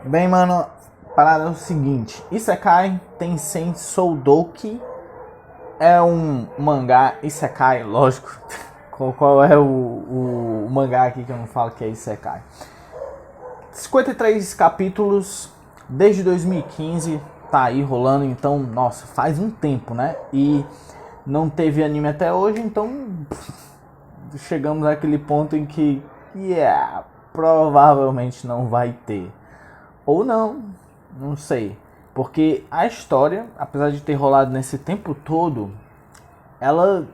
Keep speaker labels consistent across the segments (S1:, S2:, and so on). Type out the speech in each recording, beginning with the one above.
S1: Bem, mano, a parada é o seguinte: Isekai Tensen Soudouki é um mangá Isekai, lógico. Qual é o mangá aqui que eu não falo que é Isekai? 53 capítulos desde 2015, tá aí rolando, então, nossa, faz um tempo, né? E não teve anime até hoje, então chegamos àquele ponto em que, provavelmente não vai ter. Ou não sei. Porque a história, apesar de ter rolado nesse tempo todo, ela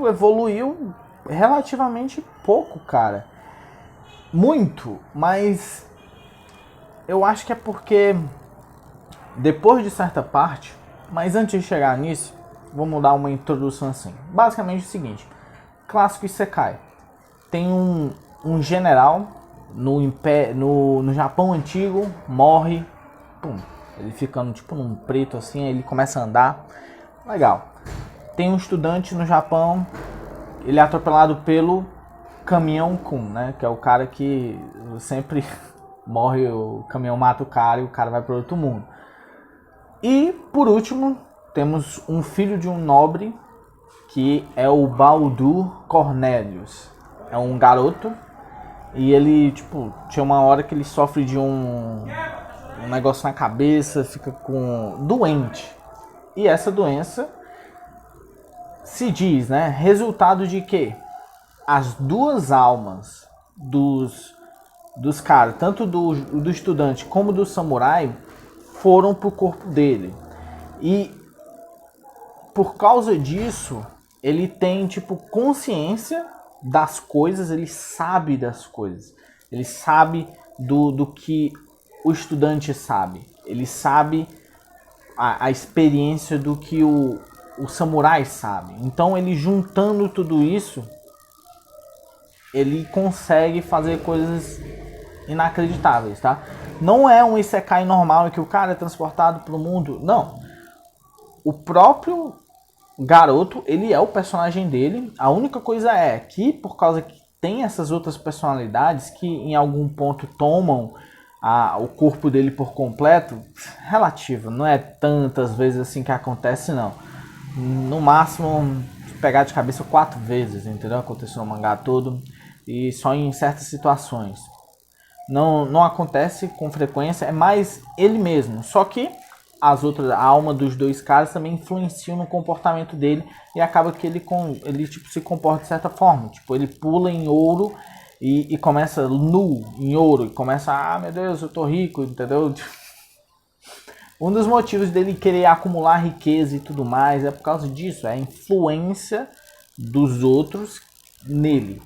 S1: evoluiu relativamente pouco, cara. Muito, mas eu acho que é porque depois de certa parte, mas antes de chegar nisso, vamos dar uma introdução assim. Basicamente é o seguinte: clássico Isekai. Tem um general no Japão antigo, morre, pum, ele ficando tipo num preto assim, aí ele começa a andar, legal. Tem um estudante no Japão, ele é atropelado pelo caminhão Kun, né, que é o cara que sempre morre, o caminhão mata o cara e o cara vai para outro mundo. E por último, temos um filho de um nobre, que é o Baldur Cornelius. É um garoto e ele, tinha uma hora que ele sofre de um negócio na cabeça, fica doente. E essa doença se diz, né, resultado de que as duas almas dos caras, tanto do estudante como do samurai, foram pro corpo dele. E por causa disso, ele tem, consciência das coisas, ele sabe das coisas. Ele sabe do que o estudante sabe. Ele sabe a experiência do que o samurai sabe. Então, ele juntando tudo isso, ele consegue fazer coisas inacreditáveis, tá? Não é um isekai normal em que o cara é transportado pro mundo, não. O próprio garoto, ele é o personagem dele. A única coisa é que, por causa que tem essas outras personalidades que em algum ponto tomam o corpo dele por completo, relativo, não é tantas vezes assim que acontece, não. No máximo, pegar de cabeça 4 vezes, entendeu? Aconteceu no mangá todo, e só em certas situações. Não acontece com frequência, é mais ele mesmo. Só que a alma dos dois caras também influenciam no comportamento dele e acaba que ele se comporta de certa forma. Ele pula em ouro e começa nu em ouro e começa, meu Deus, eu tô rico, entendeu? Um dos motivos dele querer acumular riqueza e tudo mais é por causa disso, é a influência dos outros nele.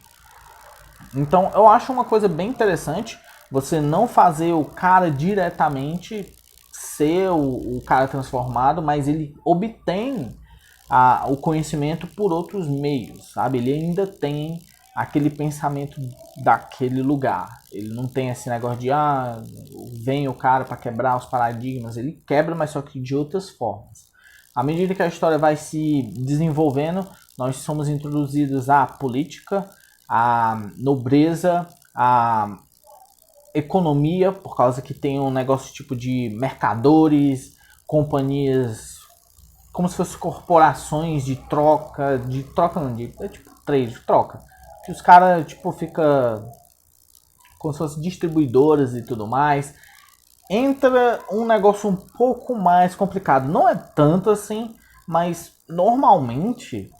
S1: Então eu acho uma coisa bem interessante você não fazer o cara diretamente ser o cara transformado, mas ele obtém o conhecimento por outros meios, sabe? Ele ainda tem aquele pensamento daquele lugar. Ele não tem esse negócio de vem o cara para quebrar os paradigmas. Ele quebra, mas só que de outras formas. À medida que a história vai se desenvolvendo, nós somos introduzidos à política, à nobreza, à economia, por causa que tem um negócio de mercadores, companhias, como se fossem corporações de troca não, trade, troca. Que os caras, fica como se fossem distribuidoras e tudo mais. Entra um negócio um pouco mais complicado. Não é tanto assim, mas normalmente,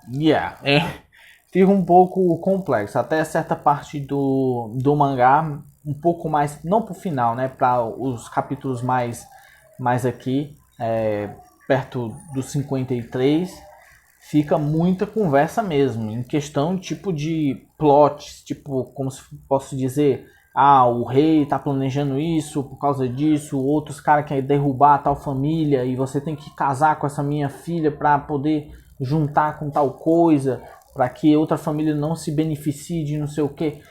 S1: fica um pouco complexo. Até certa parte do mangá, um pouco mais, não pro final, né? Para os capítulos mais aqui, perto dos 53, fica muita conversa mesmo, em questão de plots, como se posso dizer, o rei tá planejando isso por causa disso, outros caras querem derrubar tal família e você tem que casar com essa minha filha para poder juntar com tal coisa, para que outra família não se beneficie de não sei o que.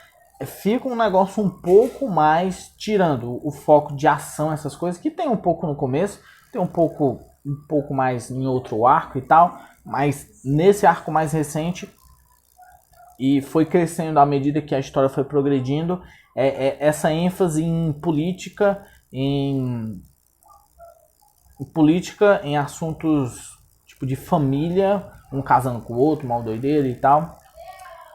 S1: Fica um negócio um pouco mais tirando o foco de ação, essas coisas, que tem um pouco no começo, tem um pouco mais em outro arco e tal, mas nesse arco mais recente, e foi crescendo à medida que a história foi progredindo, essa ênfase em política em política, em assuntos tipo de família, um casando com o outro, mal doideira e tal,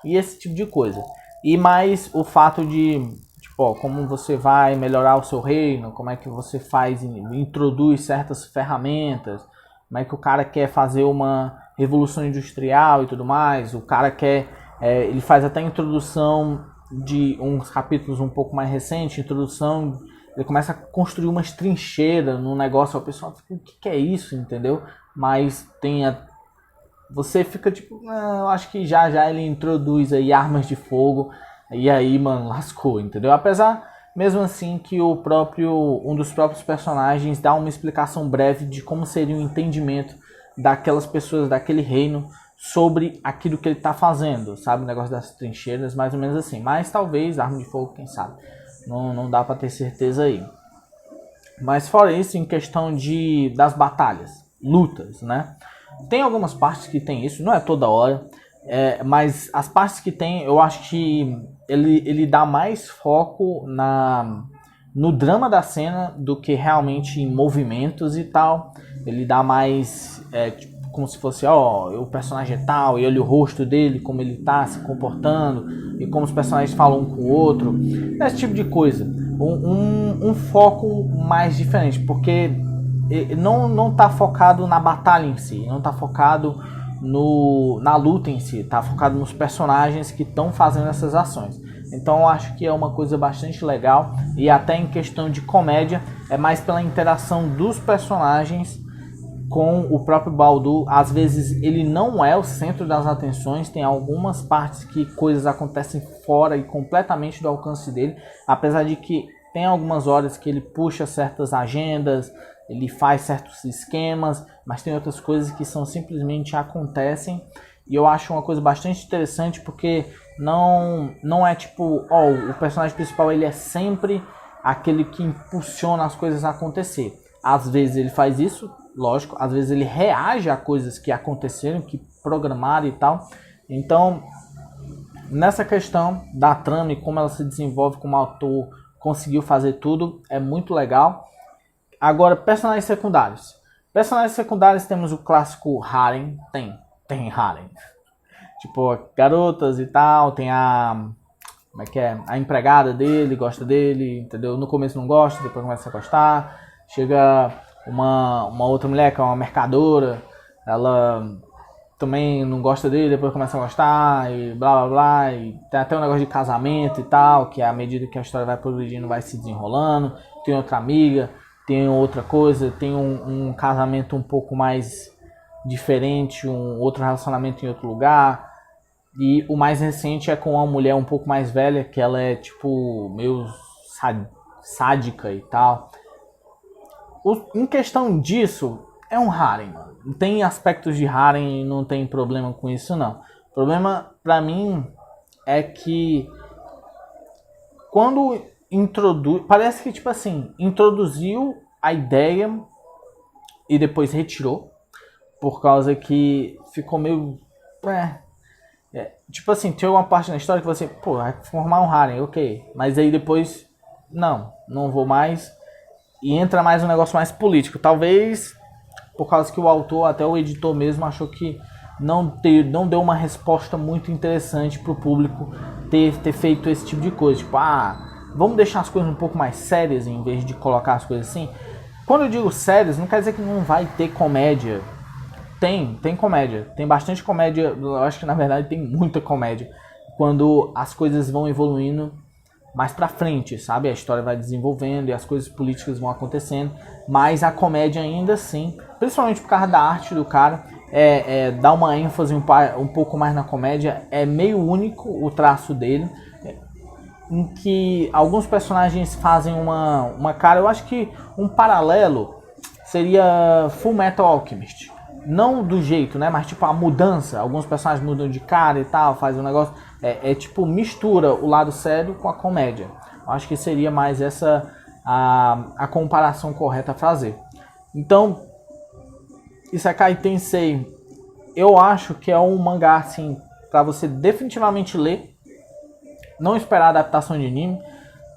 S1: e esse tipo de coisa. E mais o fato de, tipo, ó, como você vai melhorar o seu reino, como é que você faz, introduz certas ferramentas, como é que o cara quer fazer uma revolução industrial e tudo mais, o cara quer, ele faz até a introdução de uns capítulos um pouco mais recentes, introdução, ele começa a construir umas trincheiras no negócio, o pessoal fica, o que é isso, entendeu? Mas você fica tipo, eu acho que já ele introduz aí armas de fogo, e aí, mano, lascou, entendeu? Apesar, mesmo assim, que um dos próprios personagens dá uma explicação breve de como seria o entendimento daquelas pessoas, daquele reino, sobre aquilo que ele tá fazendo, sabe? O negócio das trincheiras, mais ou menos assim. Mas talvez arma de fogo, quem sabe? Não dá pra ter certeza aí. Mas fora isso, em questão das batalhas, lutas, né? Tem algumas partes que tem isso, não é toda hora, mas as partes que tem, eu acho que ele dá mais foco no drama da cena do que realmente em movimentos e tal. Ele dá mais, tipo, como se fosse, ó, o personagem é tal, e olha o rosto dele, como ele tá se comportando, e como os personagens falam um com o outro, esse tipo de coisa. Um foco mais diferente, porque não tá focado na batalha em si, não tá focado na luta em si, tá focado nos personagens que estão fazendo essas ações. Então eu acho que é uma coisa bastante legal, e até em questão de comédia, é mais pela interação dos personagens com o próprio Baldur. Às vezes ele não é o centro das atenções, tem algumas partes que coisas acontecem fora e completamente do alcance dele, apesar de que tem algumas horas que ele puxa certas agendas, ele faz certos esquemas, mas tem outras coisas que simplesmente acontecem, e eu acho uma coisa bastante interessante, porque não é tipo, o personagem principal ele é sempre aquele que impulsiona as coisas a acontecer. Às vezes ele faz isso, lógico, às vezes ele reage a coisas que aconteceram, que programaram e tal. Então, nessa questão da trama e como ela se desenvolve, como o autor conseguiu fazer tudo, é muito legal. Agora, personagens secundários. Personagens secundários, temos o clássico harem. Tem harem. Tipo, garotas e tal, tem como é que é? A empregada dele, gosta dele, entendeu? No começo não gosta, depois começa a gostar. Chega uma outra mulher que é uma mercadora, ela também não gosta dele, depois começa a gostar e blá blá blá. E tem até um negócio de casamento e tal, que à medida que a história vai progredindo vai se desenrolando. Tem outra amiga, tem outra coisa, tem um casamento um pouco mais diferente, um outro relacionamento em outro lugar. E o mais recente é com uma mulher um pouco mais velha, que ela é tipo meio sádica e tal. Em questão disso, é um harem, mano. Tem aspectos de harem e não tem problema com isso, não. O problema, pra mim, é que quando parece que, tipo assim, introduziu a ideia e depois retirou, por causa que ficou meio... tipo assim, tinha uma parte na história que você, vai formar um harem, ok. Mas aí depois, não vou mais. E entra mais um negócio mais político. Talvez por causa que o autor, até o editor mesmo, achou que não deu uma resposta muito interessante pro público ter feito esse tipo de coisa. Tipo, vamos deixar as coisas um pouco mais sérias em vez de colocar as coisas assim. Quando eu digo sérias, não quer dizer que não vai ter comédia. Tem comédia. Tem bastante comédia. Eu acho que na verdade tem muita comédia. Quando as coisas vão evoluindo mais pra frente, sabe? A história vai desenvolvendo e as coisas políticas vão acontecendo. Mas a comédia ainda assim, principalmente por causa da arte do cara, dá uma ênfase um pouco mais na comédia. É meio único o traço dele, em que alguns personagens fazem uma cara... Eu acho que um paralelo seria Full Metal Alchemist. Não do jeito, né? Mas tipo a mudança. Alguns personagens mudam de cara e tal, fazem um negócio... tipo, mistura o lado sério com a comédia. Eu acho que seria mais essa a comparação correta a fazer. Então, Isekai Tensei, eu acho que é um mangá, assim, pra você definitivamente ler. Não esperar a adaptação de anime.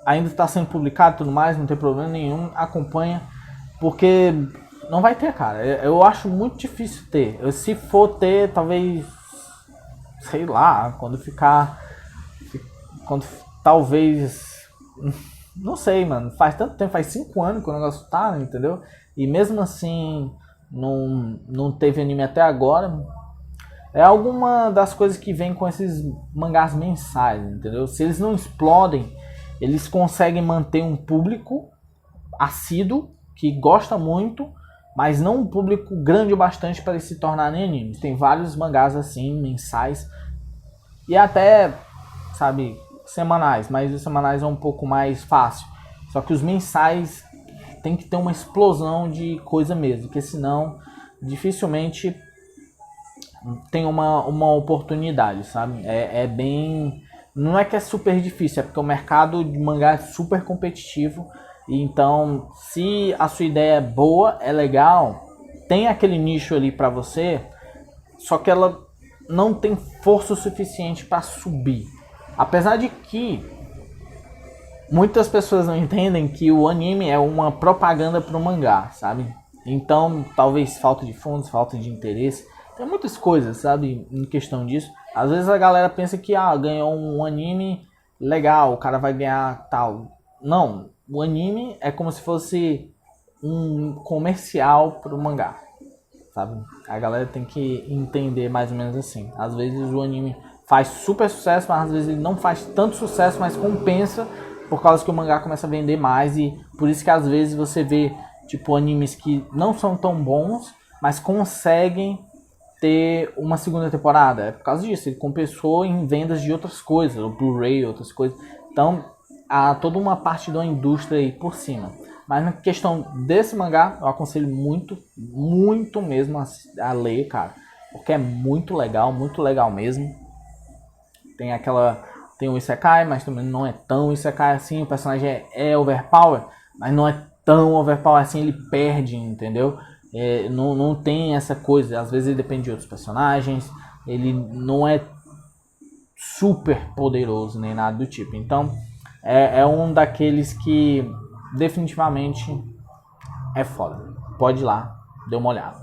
S1: ainda está sendo publicado e tudo mais, não tem problema nenhum, acompanha, porque não vai ter, cara. Eu acho muito difícil ter. Se for ter, talvez, sei lá, quando talvez, não sei, mano, faz tanto tempo, faz 5 anos que o negócio tá, entendeu? E mesmo assim, não teve anime até agora. É alguma das coisas que vem com esses mangás mensais, entendeu? Se eles não explodem, eles conseguem manter um público assíduo, que gosta muito, mas não um público grande o bastante para eles se tornarem animes. Tem vários mangás assim, mensais, e até, sabe, semanais, mas os semanais é um pouco mais fácil. Só que os mensais tem que ter uma explosão de coisa mesmo, porque senão dificilmente tem uma oportunidade, sabe? É bem... Não é que é super difícil, é porque o mercado de mangá é super competitivo. E então, se a sua ideia é boa, é legal, tem aquele nicho ali pra você, só que ela não tem força o suficiente para subir. Apesar de que muitas pessoas não entendem que o anime é uma propaganda pro mangá, sabe? Então, talvez falta de fundos, falta de interesse. Tem muitas coisas, sabe, em questão disso. Às vezes a galera pensa que ganhou um anime legal, o cara vai ganhar tal. Não, o anime é como se fosse um comercial pro mangá, sabe? A galera tem que entender mais ou menos assim. Às vezes o anime faz super sucesso, mas às vezes ele não faz tanto sucesso, mas compensa por causa que o mangá começa a vender mais. E por isso que às vezes você vê tipo animes que não são tão bons, mas conseguem ter uma segunda temporada. É por causa disso, ele compensou em vendas de outras coisas, o Blu-ray, outras coisas. Então, há toda uma parte da indústria aí por cima. Mas na questão desse mangá, eu aconselho muito, muito mesmo a ler, cara. Porque é muito legal mesmo. Tem o Isekai, mas também não é tão Isekai assim. O personagem é overpower, mas não é tão overpower assim, ele perde, entendeu? Não tem essa coisa, às vezes ele depende de outros personagens, ele não é super poderoso nem nada do tipo. Então é um daqueles que definitivamente é foda. Pode ir lá, dê uma olhada.